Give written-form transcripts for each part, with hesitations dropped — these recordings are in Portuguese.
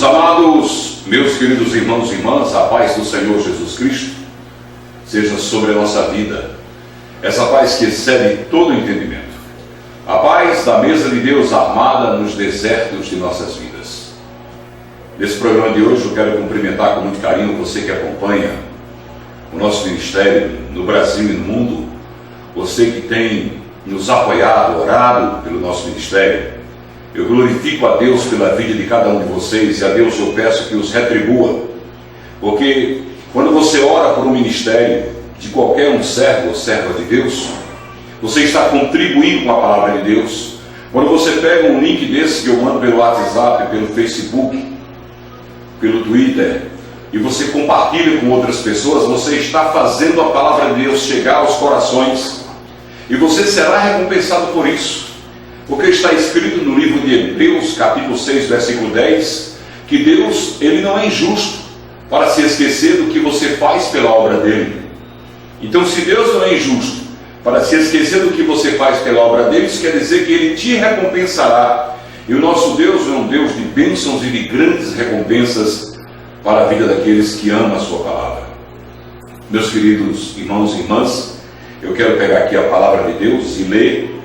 Meus amados, meus queridos irmãos e irmãs, a paz do Senhor Jesus Cristo seja sobre a nossa vida, essa paz que excede todo entendimento, a paz da mesa de Deus armada nos desertos de nossas vidas. Nesse programa de hoje eu quero cumprimentar com muito carinho você que acompanha o nosso ministério no Brasil e no mundo, você que tem nos apoiado, orado pelo nosso ministério. Eu glorifico a Deus pela vida de cada um de vocês e a Deus eu peço que os retribua, porque quando você ora por um ministério de qualquer um servo ou serva de Deus, você está contribuindo com a palavra de Deus. Quando você pega um link desse que eu mando pelo WhatsApp, pelo Facebook, pelo Twitter, e você compartilha com outras pessoas, você está fazendo a palavra de Deus chegar aos corações, e você será recompensado por isso. Porque está escrito no livro de Hebreus, capítulo 6, versículo 10, que Deus, Ele não é injusto para se esquecer do que você faz pela obra dEle. Então, se Deus não é injusto para se esquecer do que você faz pela obra dEle, isso quer dizer que Ele te recompensará. E o nosso Deus é um Deus de bênçãos e de grandes recompensas para a vida daqueles que amam a sua palavra. Meus queridos irmãos e irmãs, eu quero pegar aqui a palavra de Deus e ler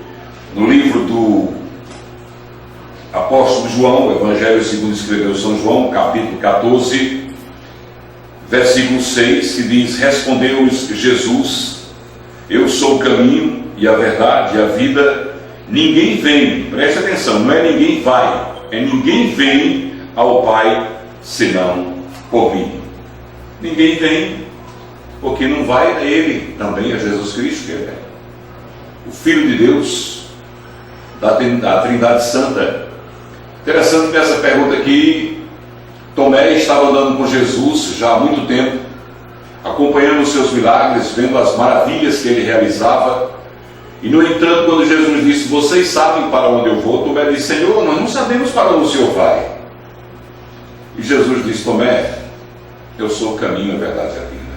no livro do apóstolo João, o Evangelho segundo escreveu São João, capítulo 14, versículo 6, que diz: respondeu-lhes Jesus: eu sou o caminho e a verdade e a vida, ninguém vem, preste atenção, não é ninguém vai, é ninguém vem ao Pai senão por mim. Ninguém vem, porque não vai a Ele, também a Jesus Cristo, que é o Filho de Deus, da Trindade Santa. Interessante nessa pergunta aqui, Tomé estava andando com Jesus já há muito tempo, acompanhando os seus milagres, vendo as maravilhas que ele realizava, e no entanto, quando Jesus disse: vocês sabem para onde eu vou, Tomé disse: Senhor, nós não sabemos para onde o Senhor vai. E Jesus disse: Tomé, eu sou o caminho, a verdade e a vida.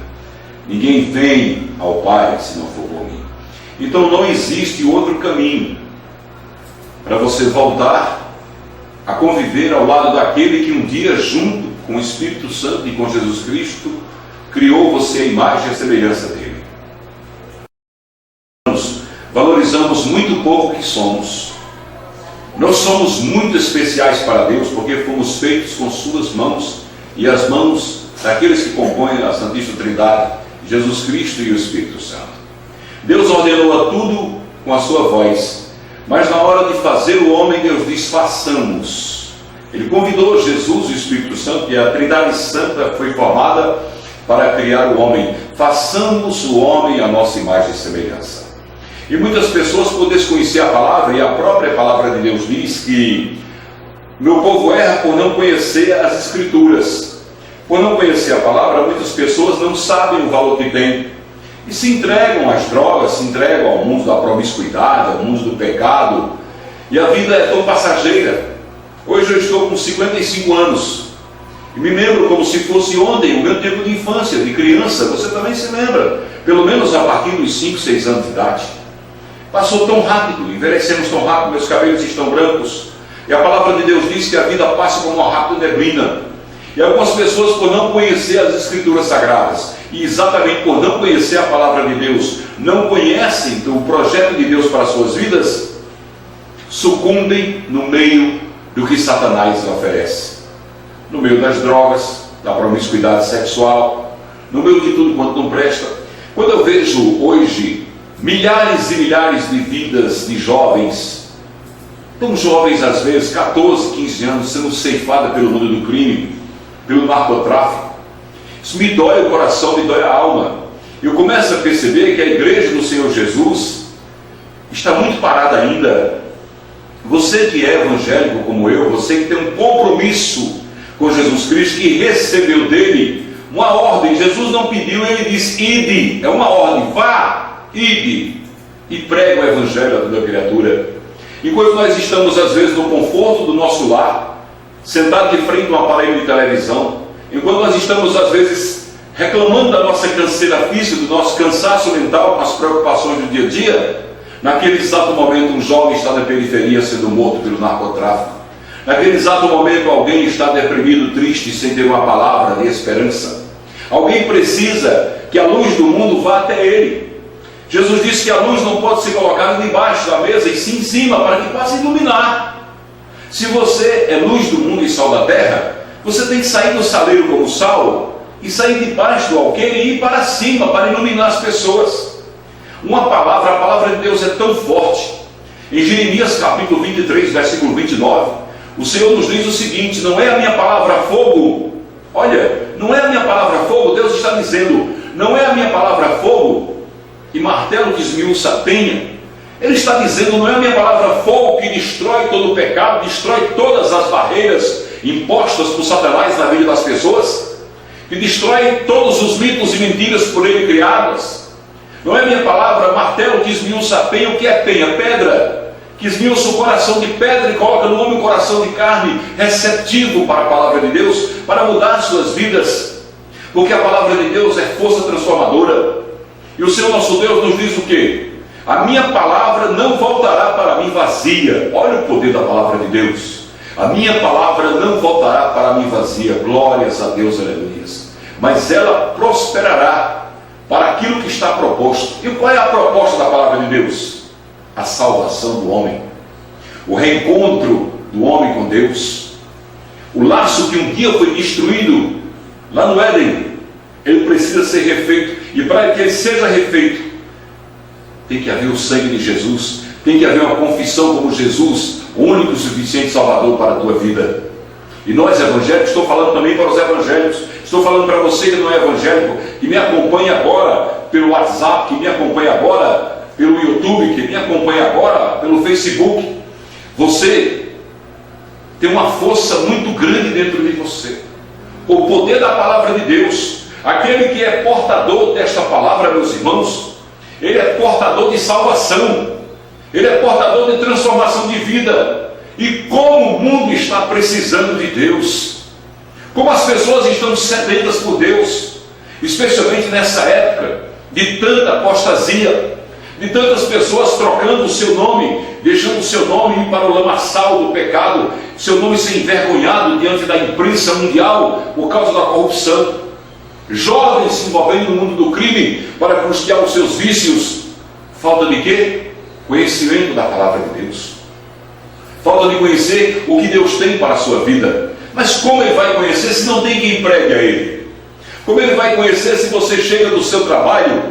Ninguém vem ao Pai se não for por mim. Então não existe outro caminho para você voltar a conviver ao lado daquele que um dia, junto com o Espírito Santo e com Jesus Cristo, criou você à imagem e à semelhança dele. Nós valorizamos muito pouco o que somos. Nós somos muito especiais para Deus, porque fomos feitos com suas mãos e as mãos daqueles que compõem a Santíssima Trindade, Jesus Cristo e o Espírito Santo. Deus ordenou a tudo com a sua voz, mas na hora de fazer o homem, Deus diz: façamos. Ele convidou Jesus e o Espírito Santo, e a Trindade Santa foi formada para criar o homem. Façamos o homem à nossa imagem e semelhança. E muitas pessoas, por desconhecer a palavra, e a própria palavra de Deus diz que meu povo erra por não conhecer as Escrituras. Por não conhecer a palavra, muitas pessoas não sabem o valor que tem e se entregam às drogas, se entregam ao mundo da promiscuidade, ao mundo do pecado, e a vida é tão passageira. Hoje eu estou com 55 anos e me lembro como se fosse ontem, o meu tempo de infância, de criança. Você também se lembra, pelo menos a partir dos 5, 6 anos de idade. Passou tão rápido, envelhecemos tão rápido, meus cabelos estão brancos, e a palavra de Deus diz que a vida passa como uma rápida neblina. E algumas pessoas, por não conhecer as Escrituras Sagradas, e exatamente por não conhecer a palavra de Deus, não conhecem o projeto de Deus para as suas vidas, sucumbem no meio do que Satanás oferece, no meio das drogas, da promiscuidade sexual, no meio de tudo quanto não presta. Quando eu vejo hoje milhares e milhares de vidas de jovens, tão jovens às vezes, 14, 15 anos, sendo ceifadas pelo mundo do crime, pelo narcotráfico, isso me dói o coração, me dói a alma. Eu começo a perceber que a igreja do Senhor Jesus está muito parada ainda. Você que é evangélico como eu, você que tem um compromisso com Jesus Cristo, que recebeu dele uma ordem. Jesus não pediu, ele disse: ide, é uma ordem, vá, ide e prega o evangelho a toda criatura. Enquanto nós estamos às vezes no conforto do nosso lar, sentado de frente a um aparelho de televisão, enquanto nós estamos às vezes reclamando da nossa canseira física, do nosso cansaço mental com as preocupações do dia a dia, naquele exato momento um jovem está na periferia sendo morto pelo narcotráfico. Naquele exato momento alguém está deprimido, triste, sem ter uma palavra de esperança. Alguém precisa que a luz do mundo vá até ele. Jesus disse que a luz não pode ser colocada debaixo da mesa, e sim em cima, para que possa iluminar. Se você é luz do mundo e sal da terra, você tem que sair do saleiro como sal e sair debaixo do alqueire e ir para cima, para iluminar as pessoas. A palavra de Deus é tão forte. Em Jeremias capítulo 23, versículo 29, o Senhor nos diz o seguinte: não é a minha palavra fogo. Olha, não é a minha palavra fogo. Deus está dizendo, não é a minha palavra fogo e martelo que esmiuça a penha. Ele está dizendo, não é a minha palavra fogo que destrói todo o pecado, destrói todas as barreiras impostas por Satanás na vida das pessoas, que destrói todos os mitos e mentiras por ele criadas. Não é a minha palavra martelo que esmiuça a penha. O que é penha? Pedra, que esmiuça o coração de pedra e coloca no homem um coração de carne receptivo para a palavra de Deus, para mudar suas vidas, porque a palavra de Deus é força transformadora. E o Senhor nosso Deus nos diz o quê? A minha palavra não voltará para mim vazia. Olha o poder da palavra de Deus. A minha palavra não voltará para mim vazia. Glórias a Deus, aleluias. Mas ela prosperará para aquilo que está proposto. E qual é a proposta da palavra de Deus? A salvação do homem, o reencontro do homem com Deus, o laço que um dia foi destruído lá no Éden, ele precisa ser refeito. E para que ele seja refeito, tem que haver o sangue de Jesus, tem que haver uma confissão como Jesus, o único e suficiente Salvador para a tua vida. E nós evangélicos, estou falando também para os evangélicos, estou falando para você que não é evangélico, que me acompanha agora pelo WhatsApp, que me acompanha agora pelo YouTube, que me acompanha agora pelo Facebook. Você tem uma força muito grande dentro de você, o poder da palavra de Deus. Aquele que é portador desta palavra, meus irmãos, ele é portador de salvação, ele é portador de transformação de vida. E como o mundo está precisando de Deus, como as pessoas estão sedentas por Deus, especialmente nessa época de tanta apostasia, de tantas pessoas trocando o seu nome, deixando o seu nome ir para o lamaçal do pecado, seu nome ser envergonhado diante da imprensa mundial por causa da corrupção. Jovens se envolvendo no mundo do crime para custear os seus vícios. Falta de quê? Conhecimento da palavra de Deus. Falta de conhecer o que Deus tem para a sua vida. Mas como ele vai conhecer se não tem quem pregue a ele? Como ele vai conhecer se você chega do seu trabalho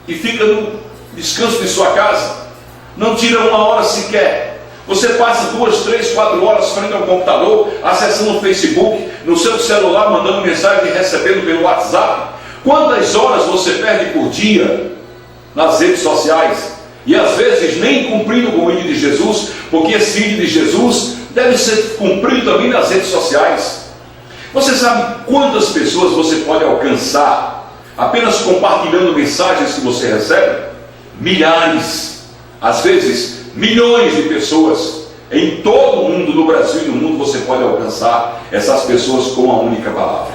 e fica no descanso de sua casa, não tira uma hora sequer? Você passa 2, 3, 4 horas frente ao computador, acessando o Facebook, no seu celular, mandando mensagem e recebendo pelo WhatsApp. Quantas horas você perde por dia nas redes sociais? E às vezes nem cumprindo com o ID de Jesus, porque esse ID de Jesus deve ser cumprido também nas redes sociais. Você sabe quantas pessoas você pode alcançar apenas compartilhando mensagens que você recebe? Milhares, às vezes milhões de pessoas em todo o mundo, no Brasil e no mundo. Você pode alcançar essas pessoas com a única palavra.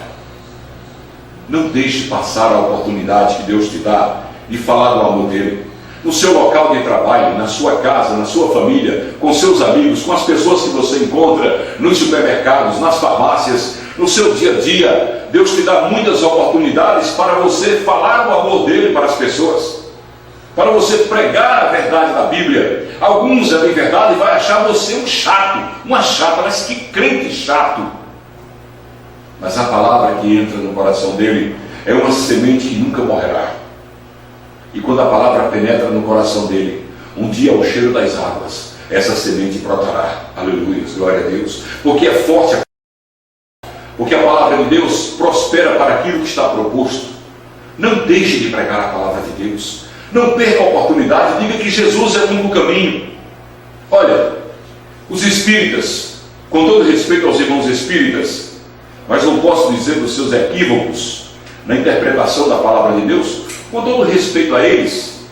Não deixe passar a oportunidade que Deus te dá de falar do amor dele. No seu local de trabalho, na sua casa, na sua família, com seus amigos, com as pessoas que você encontra nos supermercados, nas farmácias, no seu dia a dia. Deus te dá muitas oportunidades para você falar o amor dele para as pessoas, para você pregar a verdade da Bíblia. Alguns, é verdade, vai achar você um chato, uma chata, mas que crente chato. Mas a palavra que entra no coração dele é uma semente que nunca morrerá. E quando a palavra penetra no coração dele, um dia ao cheiro das águas, essa semente brotará. Aleluia, glória a Deus. Porque é forte, porque a palavra de Deus prospera para aquilo que está proposto. Não deixe de pregar a palavra de Deus. Não perca a oportunidade, diga que Jesus é o único caminho. Olha, os espíritas, com todo respeito aos irmãos espíritas, mas não posso dizer dos seus equívocos na interpretação da palavra de Deus, com todo respeito a eles,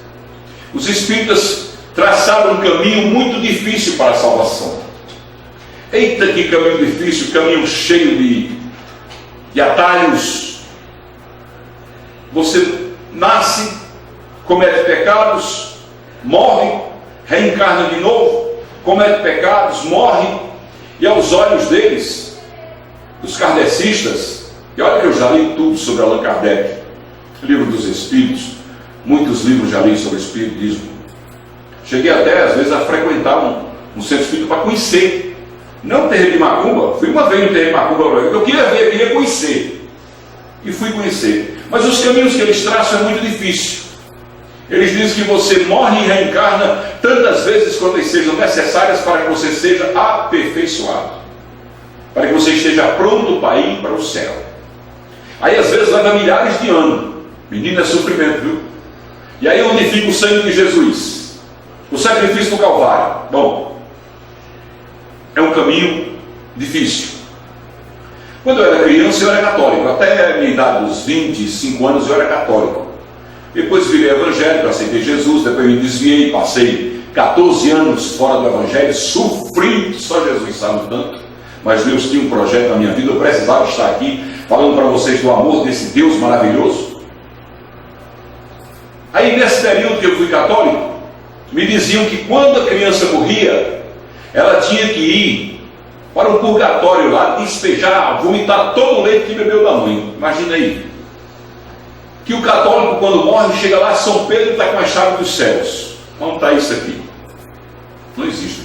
os espíritas traçaram um caminho muito difícil para a salvação. Eita, que caminho difícil, caminho cheio de atalhos. Você nasce, comete pecados, morre, reencarna de novo, comete pecados, morre, E aos olhos deles, os kardecistas, e olha que eu já li tudo sobre Allan Kardec, Livro dos Espíritos, muitos livros já li sobre Espiritismo. Cheguei até, às vezes, a frequentar um centro espírita para conhecer. Não o terreiro de Macumba, fui uma vez no terreiro de Macumba, eu queria ver, queria conhecer. E fui conhecer. Mas os caminhos que eles traçam é muito difícil. Eles dizem que você morre e reencarna tantas vezes quanto sejam necessárias para que você seja aperfeiçoado, para que você esteja pronto para ir para o céu. Aí às vezes leva milhares de anos. Menino, é sofrimento, viu? E aí onde fica o sangue de Jesus? O sacrifício do Calvário. Bom, é um caminho difícil. Quando eu era criança, eu era católico. Até a minha idade, dos 25 anos, eu era católico. Depois virei evangélico, aceitei Jesus, depois me desviei, passei 14 anos fora do evangelho, sofri, só Jesus sabe o tanto. Mas Deus tinha um projeto na minha vida, eu precisava estar aqui, falando para vocês do amor desse Deus maravilhoso. Aí nesse período que eu fui católico, me diziam que quando a criança morria, ela tinha que ir para um purgatório lá, despejar, vomitar todo o leite que bebeu da mãe. Imagina aí. Que o católico, quando morre, chega lá, São Pedro está com a chave dos céus. Onde está isso aqui? Não existe.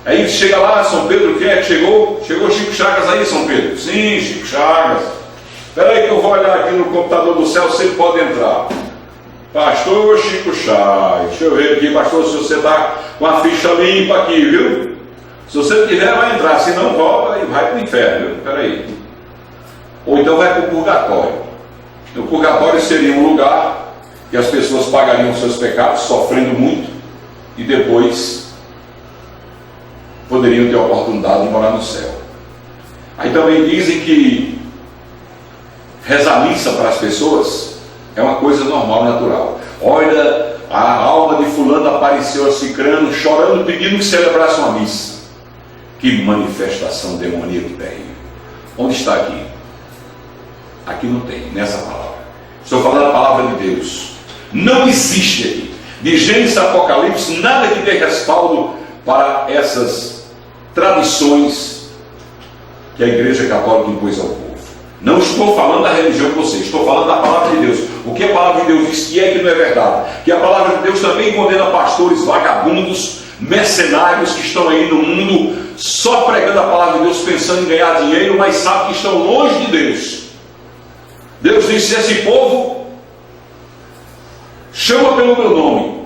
Aí chega lá, São Pedro, quem é que chegou? Chegou Chico Chagas aí, São Pedro? Sim, Chico Chagas. Espera aí que eu vou olhar aqui no computador do céu, você pode entrar. Pastor Chico Chagas, deixa eu ver aqui, pastor, se você está com a ficha limpa aqui, viu? Se você não tiver, vai entrar, se não volta, e vai para o inferno, viu? Espera aí. Ou então vai para o purgatório. O purgatório seria um lugar que as pessoas pagariam seus pecados, sofrendo muito, e depois poderiam ter a oportunidade de morar no céu. Aí também dizem que rezar missa para as pessoas é uma coisa normal, natural. Olha, a alma de fulano apareceu a cicrano, chorando, pedindo que celebrasse uma missa. Que manifestação demoníaca terrível. Onde está aqui? Aqui não tem, nessa palavra. Estou falando a palavra de Deus. Não existe aqui, de Gênesis a Apocalipse, nada que dê respaldo para essas tradições que a Igreja Católica impôs ao povo. Não estou falando da religião de vocês, estou falando da palavra de Deus. O que a palavra de Deus diz que é e que não é verdade. Que a palavra de Deus também condena pastores vagabundos, mercenários que estão aí no mundo só pregando a palavra de Deus, pensando em ganhar dinheiro, mas sabem que estão longe de Deus. Deus disse: esse povo chama pelo meu nome,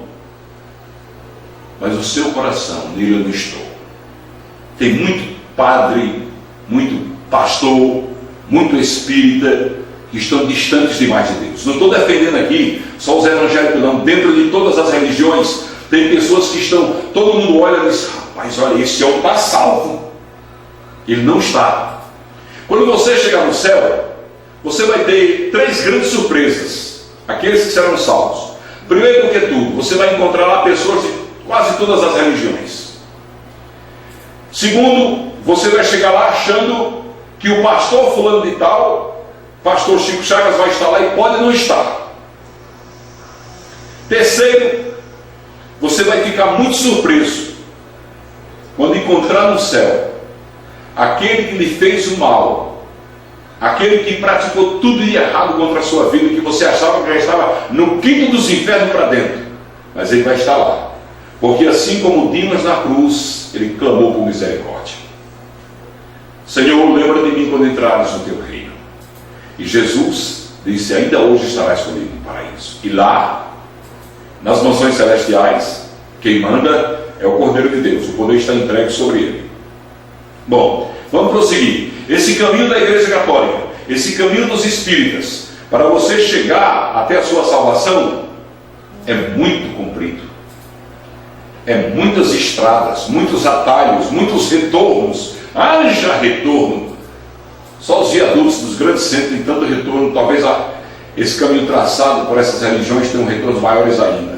mas o seu coração nele eu não estou. Tem muito padre, muito pastor, muito espírita que estão distantes demais de Deus. Não estou defendendo aqui só os evangélicos, não. Dentro de todas as religiões tem pessoas que estão, todo mundo olha e diz: rapaz, olha, esse homem está salvo. Ele não está. Quando você chegar no céu, você vai ter 3 grandes surpresas. Aqueles que serão salvos. Primeiro do que tudo, você vai encontrar lá pessoas de quase todas as religiões. Segundo, você vai chegar lá achando que o pastor fulano de tal, pastor Chico Chagas, vai estar lá e pode não estar. Terceiro, você vai ficar muito surpreso quando encontrar no céu aquele que lhe fez o mal, aquele que praticou tudo de errado contra a sua vida, que você achava que já estava no quinto dos infernos para dentro, mas ele vai estar lá, porque assim como Dimas na cruz, ele clamou por misericórdia. Senhor, lembra de mim quando entrares no teu reino. E Jesus disse: ainda hoje estarás comigo no paraíso. E lá, nas mansões celestiais, quem manda é o Cordeiro de Deus, o poder está entregue sobre ele. Bom, vamos prosseguir. Esse caminho da Igreja Católica, esse caminho dos espíritas, para você chegar até a sua salvação, é muito comprido. É muitas estradas, muitos atalhos, muitos retornos. Haja retorno. Só os viadutos dos grandes centros têm tanto retorno. Talvez esse caminho traçado por essas religiões tenha retornos maiores ainda.